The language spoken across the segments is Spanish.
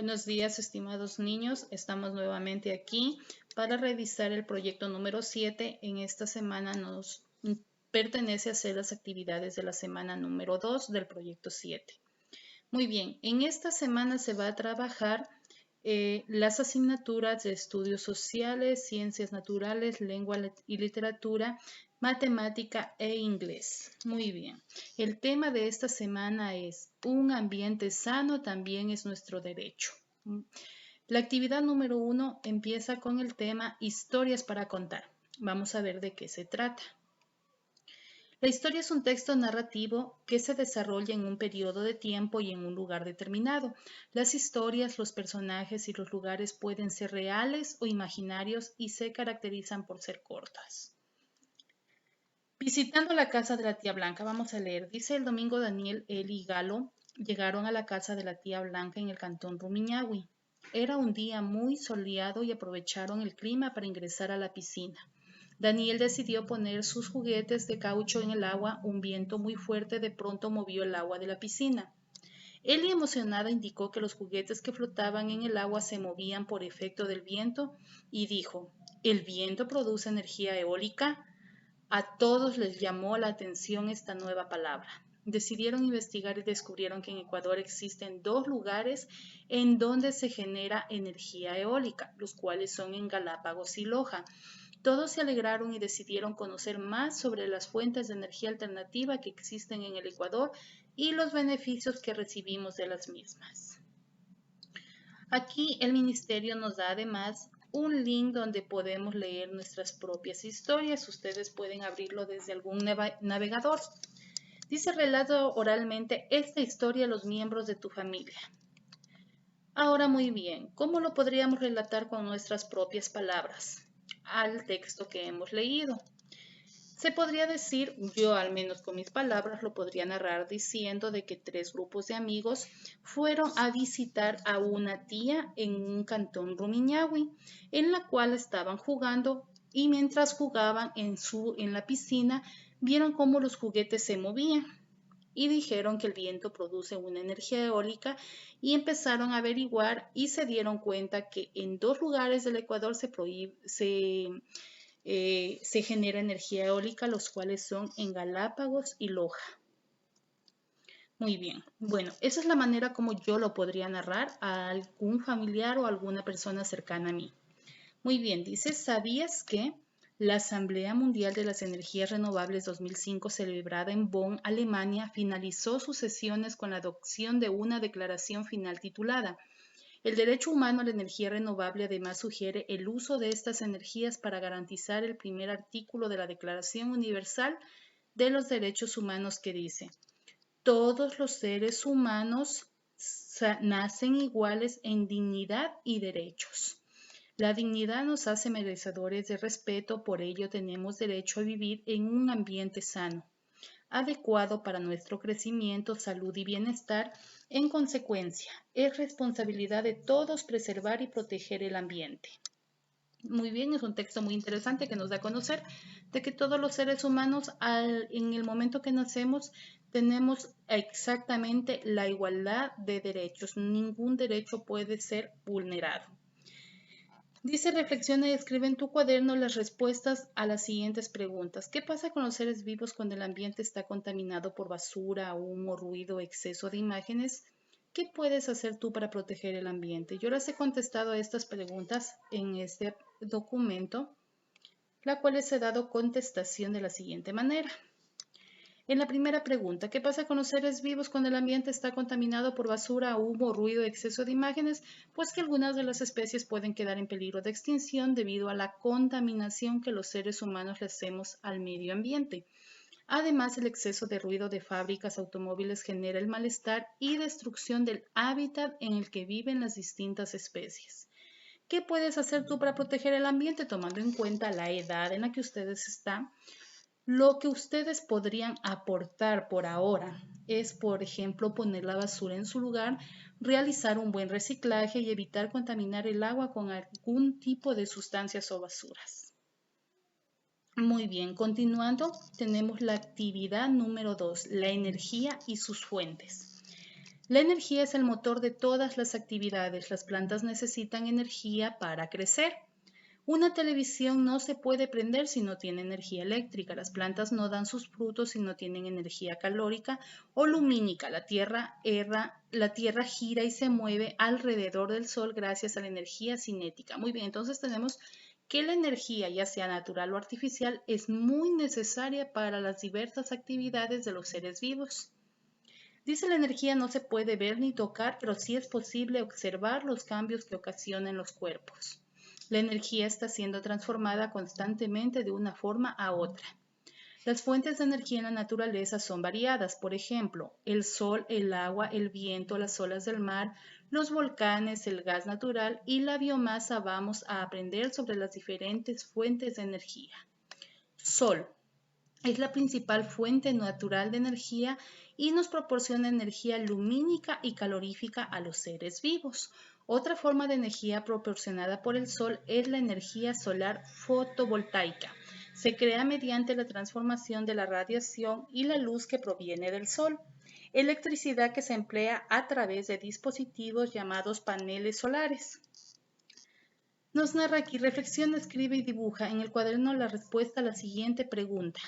Buenos días, estimados niños. Estamos nuevamente aquí para revisar el proyecto número 7. En esta semana nos pertenece hacer las actividades de la semana número 2 del proyecto 7. Muy bien, en esta semana se va a trabajar las asignaturas de estudios sociales, ciencias naturales, lengua y literatura, matemática e inglés. Muy bien. El tema de esta semana es un ambiente sano también es nuestro derecho. La actividad número 1 empieza con el tema historias para contar. Vamos a ver de qué se trata. La historia es un texto narrativo que se desarrolla en un periodo de tiempo y en un lugar determinado. Las historias, los personajes y los lugares pueden ser reales o imaginarios y se caracterizan por ser cortas. Visitando la casa de la tía Blanca, vamos a leer. Dice el domingo Daniel, Eli y Galo llegaron a la casa de la tía Blanca en el cantón Rumiñahui. Era un día muy soleado y aprovecharon el clima para ingresar a la piscina. Daniel decidió poner sus juguetes de caucho en el agua. Un viento muy fuerte de pronto movió el agua de la piscina. Ellie, emocionada, indicó que los juguetes que flotaban en el agua se movían por efecto del viento y dijo, ¿el viento produce energía eólica? A todos les llamó la atención esta nueva palabra. Decidieron investigar y descubrieron que en Ecuador existen dos lugares en donde se genera energía eólica, los cuales son en Galápagos y Loja. Todos se alegraron y decidieron conocer más sobre las fuentes de energía alternativa que existen en el Ecuador y los beneficios que recibimos de las mismas. Aquí el ministerio nos da además un link donde podemos leer nuestras propias historias. Ustedes pueden abrirlo desde algún navegador. Dice, relato oralmente esta historia a los miembros de tu familia. Ahora muy bien, ¿cómo lo podríamos relatar con nuestras propias palabras al texto que hemos leído? Se podría decir, yo al menos con mis palabras lo podría narrar diciendo de que tres grupos de amigos fueron a visitar a una tía en un cantón Rumiñahui, en la cual estaban jugando y mientras jugaban en la piscina vieron cómo los juguetes se movían y dijeron que el viento produce una energía eólica y empezaron a averiguar y se dieron cuenta que en dos lugares del Ecuador se genera energía eólica, los cuales son en Galápagos y Loja. Muy bien, bueno, esa es la manera como yo lo podría narrar a algún familiar o alguna persona cercana a mí. Muy bien, dice, ¿sabías que la Asamblea Mundial de las Energías Renovables 2005, celebrada en Bonn, Alemania, finalizó sus sesiones con la adopción de una declaración final titulada el derecho humano a la energía renovable además sugiere el uso de estas energías para garantizar el primer artículo de la Declaración Universal de los Derechos Humanos que dice, todos los seres humanos nacen iguales en dignidad y derechos. La dignidad nos hace merecedores de respeto, por ello tenemos derecho a vivir en un ambiente sano, adecuado para nuestro crecimiento, salud y bienestar. En consecuencia, es responsabilidad de todos preservar y proteger el ambiente. Muy bien, es un texto muy interesante que nos da a conocer de que todos los seres humanos en el momento que nacemos tenemos exactamente la igualdad de derechos. Ningún derecho puede ser vulnerado. Dice, reflexiona y escribe en tu cuaderno las respuestas a las siguientes preguntas. ¿Qué pasa con los seres vivos cuando el ambiente está contaminado por basura, humo, ruido, exceso de imágenes? ¿Qué puedes hacer tú para proteger el ambiente? Yo las he contestado a estas preguntas en este documento, las cuales he dado contestación de la siguiente manera. En la primera pregunta, ¿qué pasa con los seres vivos cuando el ambiente está contaminado por basura, humo, ruido, exceso de imágenes? Pues que algunas de las especies pueden quedar en peligro de extinción debido a la contaminación que los seres humanos le hacemos al medio ambiente. Además, el exceso de ruido de fábricas, automóviles genera el malestar y destrucción del hábitat en el que viven las distintas especies. ¿Qué puedes hacer tú para proteger el ambiente tomando en cuenta la edad en la que ustedes están? Lo que ustedes podrían aportar por ahora es, por ejemplo, poner la basura en su lugar, realizar un buen reciclaje y evitar contaminar el agua con algún tipo de sustancias o basuras. Muy bien, continuando, tenemos la actividad número 2, la energía y sus fuentes. La energía es el motor de todas las actividades. Las plantas necesitan energía para crecer. Una televisión no se puede prender si no tiene energía eléctrica. Las plantas no dan sus frutos si no tienen energía calórica o lumínica. La tierra gira y se mueve alrededor del Sol gracias a la energía cinética. Muy bien, entonces tenemos que la energía, ya sea natural o artificial, es muy necesaria para las diversas actividades de los seres vivos. Dice la energía no se puede ver ni tocar, pero sí es posible observar los cambios que ocasionan los cuerpos. La energía está siendo transformada constantemente de una forma a otra. Las fuentes de energía en la naturaleza son variadas, por ejemplo, el sol, el agua, el viento, las olas del mar, los volcanes, el gas natural y la biomasa. Vamos a aprender sobre las diferentes fuentes de energía. Sol. Es la principal fuente natural de energía y nos proporciona energía lumínica y calorífica a los seres vivos. Otra forma de energía proporcionada por el Sol es la energía solar fotovoltaica. Se crea mediante la transformación de la radiación y la luz que proviene del Sol. Electricidad que se emplea a través de dispositivos llamados paneles solares. Nos narra aquí, reflexiona, escribe y dibuja en el cuaderno la respuesta a la siguiente pregunta.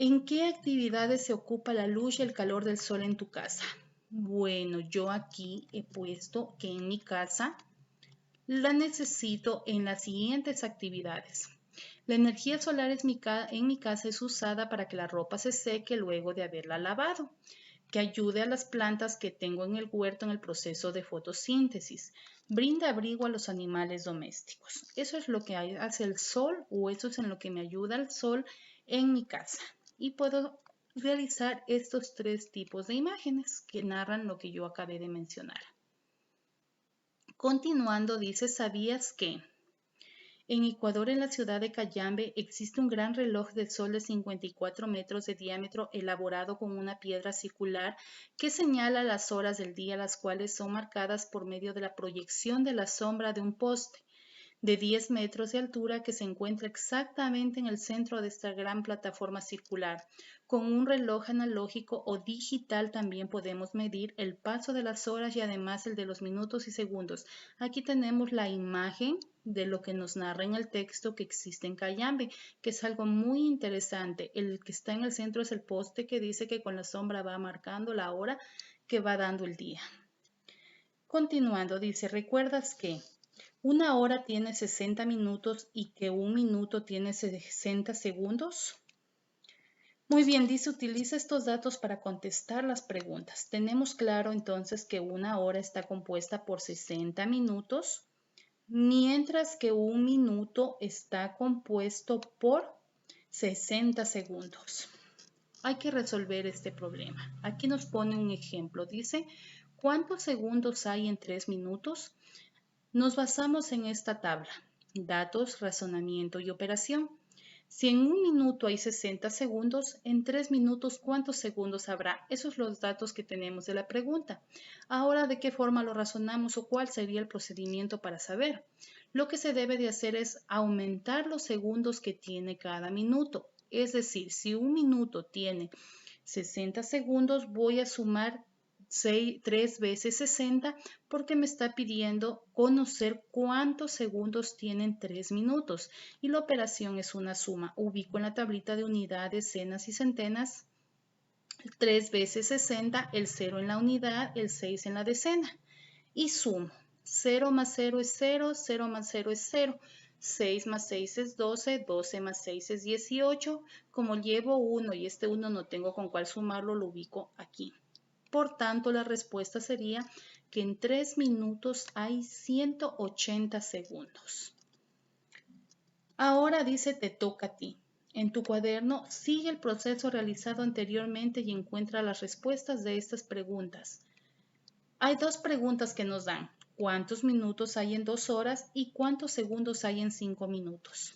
¿En qué actividades se ocupa la luz y el calor del sol en tu casa? Bueno, yo aquí he puesto que en mi casa la necesito en las siguientes actividades. La energía solar en mi casa es usada para que la ropa se seque luego de haberla lavado, que ayude a las plantas que tengo en el huerto en el proceso de fotosíntesis. Brinda abrigo a los animales domésticos. Eso es lo que hace el sol, o eso es en lo que me ayuda el sol en mi casa. Y puedo realizar estos tres tipos de imágenes que narran lo que yo acabé de mencionar. Continuando, dice, ¿sabías que en Ecuador, en la ciudad de Cayambe, existe un gran reloj de sol de 54 metros de diámetro elaborado con una piedra circular que señala las horas del día, las cuales son marcadas por medio de la proyección de la sombra de un poste de 10 metros de altura que se encuentra exactamente en el centro de esta gran plataforma circular? Con un reloj analógico o digital también podemos medir el paso de las horas y además el de los minutos y segundos. Aquí tenemos la imagen de lo que nos narra en el texto que existe en Cayambe, que es algo muy interesante. El que está en el centro es el poste que dice que con la sombra va marcando la hora que va dando el día. Continuando, dice, ¿recuerdas que una hora tiene 60 minutos y que un minuto tiene 60 segundos? Muy bien, dice, utiliza estos datos para contestar las preguntas. Tenemos claro entonces que una hora está compuesta por 60 minutos, mientras que un minuto está compuesto por 60 segundos. Hay que resolver este problema. Aquí nos pone un ejemplo. Dice, ¿cuántos segundos hay en 3 minutos? Nos basamos en esta tabla: datos, razonamiento y operación. Si en un minuto hay 60 segundos, en 3 minutos, ¿cuántos segundos habrá? Esos son los datos que tenemos de la pregunta. Ahora, ¿de qué forma lo razonamos o cuál sería el procedimiento para saber? Lo que se debe de hacer es aumentar los segundos que tiene cada minuto. Es decir, si un minuto tiene 60 segundos, voy a sumar 3 veces 60 porque me está pidiendo conocer cuántos segundos tienen 3 minutos. Y la operación es una suma. Ubico en la tablita de unidades, decenas y centenas 3 veces 60, el 0 en la unidad, el 6 en la decena. Y sumo. 0 más 0 es 0, 0 más 0 es 0. 6 más 6 es 12, 12 más 6 es 18. Como llevo 1 y este 1 no tengo con cuál sumarlo, lo ubico aquí. Por tanto, la respuesta sería que en 3 minutos hay 180 segundos. Ahora dice, te toca a ti. En tu cuaderno, sigue el proceso realizado anteriormente y encuentra las respuestas de estas preguntas. Hay dos preguntas que nos dan: ¿cuántos minutos hay en 2 horas y cuántos segundos hay en 5 minutos?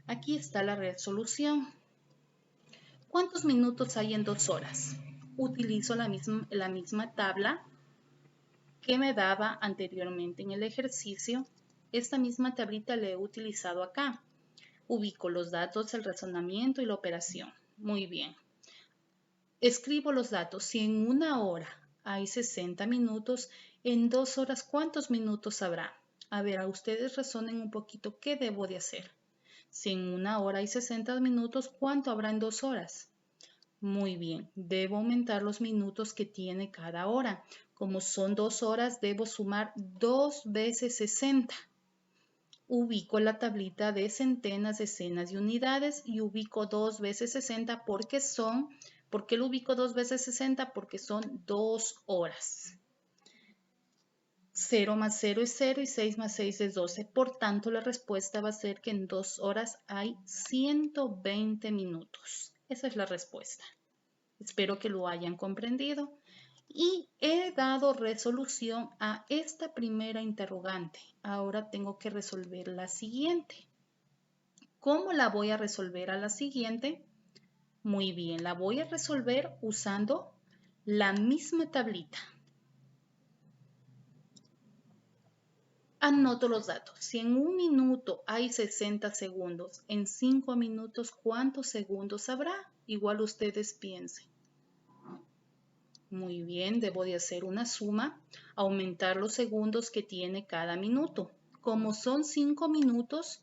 Aquí está la resolución. ¿Cuántos minutos hay en 2 horas? Utilizo la misma tabla que me daba anteriormente en el ejercicio. Esta misma tablita la he utilizado acá. Ubico los datos, el razonamiento y la operación. Muy bien. Escribo los datos. Si en 1 hora hay 60 minutos, en 2 horas, ¿cuántos minutos habrá? A ver, a ustedes razonen un poquito qué debo de hacer. Si en 1 hora hay 60 minutos, ¿cuánto habrá en 2 horas? Muy bien, debo aumentar los minutos que tiene cada hora. Como son 2 horas, debo sumar 2 veces 60. Ubico la tablita de centenas, decenas y unidades y ubico 2 veces 60 ¿por qué lo ubico 2 veces 60? Porque son 2 horas. 0 más 0 es 0 y 6 más 6 es 12. Por tanto, la respuesta va a ser que en 2 horas hay 120 minutos. Esa es la respuesta. Espero que lo hayan comprendido. Y he dado resolución a esta primera interrogante. Ahora tengo que resolver la siguiente. ¿Cómo la voy a resolver a la siguiente? Muy bien, la voy a resolver usando la misma tablita. Anoto los datos. Si en 1 minuto hay 60 segundos, en 5 minutos, ¿cuántos segundos habrá? Igual ustedes piensen. Muy bien, debo de hacer una suma, aumentar los segundos que tiene cada minuto. Como son 5 minutos,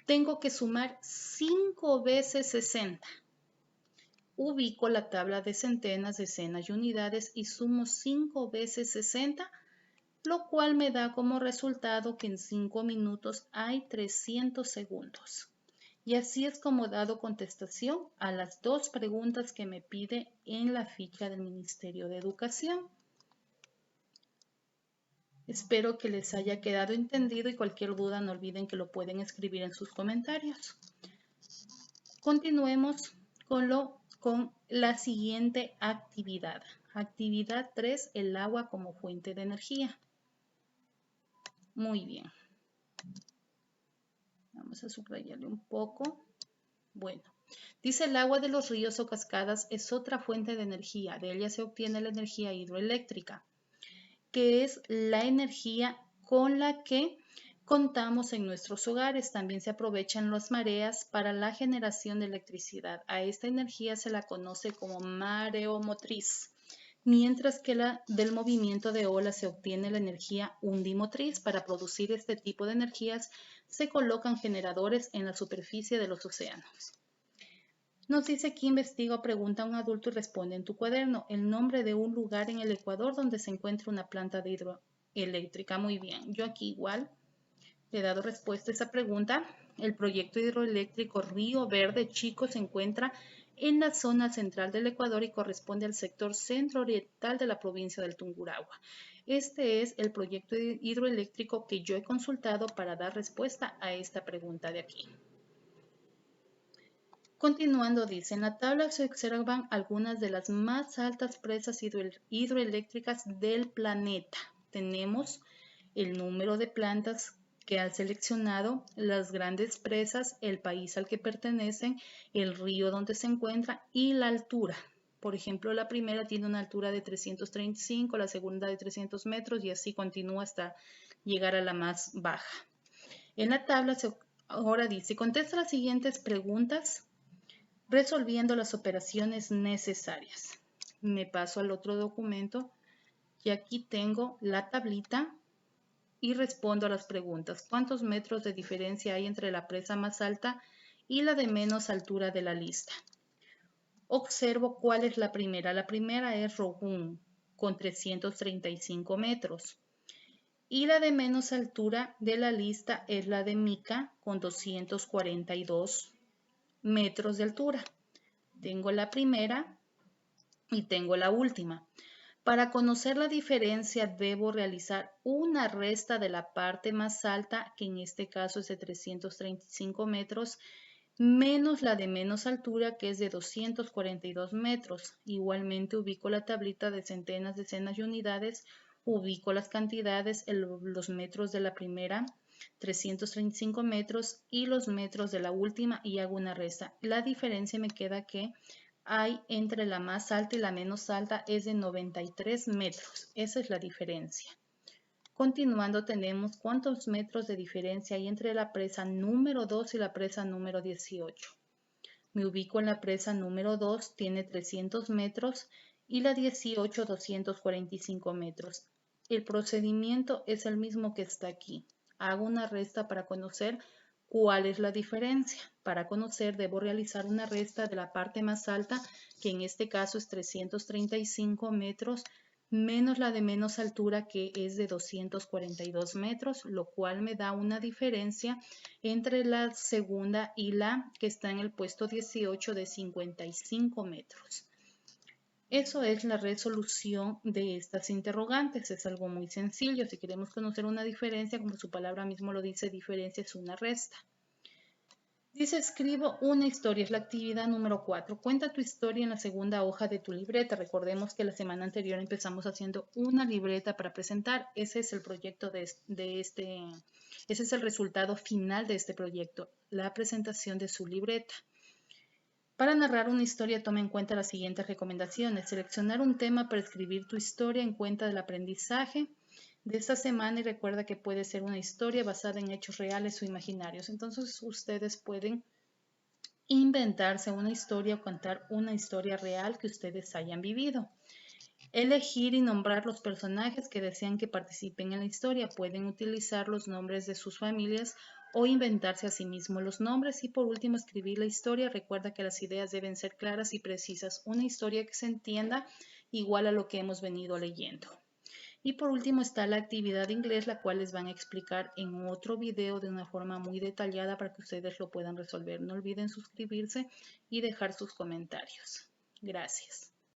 tengo que sumar 5 veces 60. Ubico la tabla de centenas, decenas y unidades y sumo 5 veces 60, lo cual me da como resultado que en 5 minutos hay 300 segundos. Y así es como he dado contestación a las 2 preguntas que me pide en la ficha del Ministerio de Educación. Espero que les haya quedado entendido y cualquier duda no olviden que lo pueden escribir en sus comentarios. Continuemos con la siguiente actividad. Actividad 3, el agua como fuente de energía. Muy bien. Vamos a subrayarle un poco. Bueno, dice el agua de los ríos o cascadas es otra fuente de energía. De ella se obtiene la energía hidroeléctrica, que es la energía con la que contamos en nuestros hogares. También se aprovechan las mareas para la generación de electricidad. A esta energía se la conoce como mareomotriz, mientras que del movimiento de olas se obtiene la energía undimotriz. Para producir este tipo de energías se colocan generadores en la superficie de los océanos. Nos dice aquí investiga o pregunta a un adulto y responde en tu cuaderno el nombre de un lugar en el Ecuador donde se encuentra una planta de hidroeléctrica. Muy bien, yo aquí igual le he dado respuesta a esa pregunta. El proyecto hidroeléctrico Río Verde Chico se encuentra en la zona central del Ecuador y corresponde al sector centro-oriental de la provincia del Tungurahua. Este es el proyecto hidroeléctrico que yo he consultado para dar respuesta a esta pregunta de aquí. Continuando, dice, en la tabla se observan algunas de las más altas presas hidroeléctricas del planeta. Tenemos el número de plantas que han seleccionado, las grandes presas, el país al que pertenecen, el río donde se encuentra y la altura. Por ejemplo, la primera tiene una altura de 335, la segunda de 300 metros y así continúa hasta llegar a la más baja. En la tabla ahora dice, contesta las siguientes preguntas resolviendo las operaciones necesarias. Me paso al otro documento y aquí tengo la tablita y respondo a las preguntas. ¿Cuántos metros de diferencia hay entre la presa más alta y la de menos altura de la lista? Observo cuál es la primera. La primera es Rogún con 335 metros. Y la de menos altura de la lista es la de Mica con 242 metros de altura. Tengo la primera y tengo la última. Para conocer la diferencia debo realizar una resta de la parte más alta, que en este caso es de 335 metros, menos la de menos altura, que es de 242 metros. Igualmente ubico la tablita de centenas, decenas y unidades, ubico las cantidades, los metros de la primera, 335 metros, y los metros de la última y hago una resta. La diferencia me queda que hay entre la más alta y la menos alta es de 93 metros. Esa es la diferencia. Continuando tenemos cuántos metros de diferencia hay entre la presa número 2 y la presa número 18. Me ubico en la presa número 2, tiene 300 metros y la 18, 245 metros. El procedimiento es el mismo que está aquí. Hago una resta para conocer cuál es la diferencia. Para conocer debo realizar una resta de la parte más alta, que en este caso es 335 metros, menos la de menos altura, que es de 242 metros, lo cual me da una diferencia entre la segunda y la que está en el puesto 18 de 55 metros. Eso es la resolución de estas interrogantes. Es algo muy sencillo. Si queremos conocer una diferencia, como su palabra mismo lo dice, diferencia es una resta. Dice, escribo una historia, es la actividad número 4. Cuenta tu historia en la segunda hoja de tu libreta. Recordemos que la semana anterior empezamos haciendo una libreta para presentar. Ese es el proyecto ese es el resultado final de este proyecto, la presentación de su libreta. Para narrar una historia, toma en cuenta las siguientes recomendaciones. Seleccionar un tema para escribir tu historia en cuenta del aprendizaje de esta semana y recuerda que puede ser una historia basada en hechos reales o imaginarios. Entonces ustedes pueden inventarse una historia o contar una historia real que ustedes hayan vivido. Elegir y nombrar los personajes que desean que participen en la historia. Pueden utilizar los nombres de sus familias o inventarse a sí mismos los nombres. Y por último, escribir la historia. Recuerda que las ideas deben ser claras y precisas. Una historia que se entienda igual a lo que hemos venido leyendo. Y por último está la actividad de inglés, la cual les van a explicar en otro video de una forma muy detallada para que ustedes lo puedan resolver. No olviden suscribirse y dejar sus comentarios. Gracias.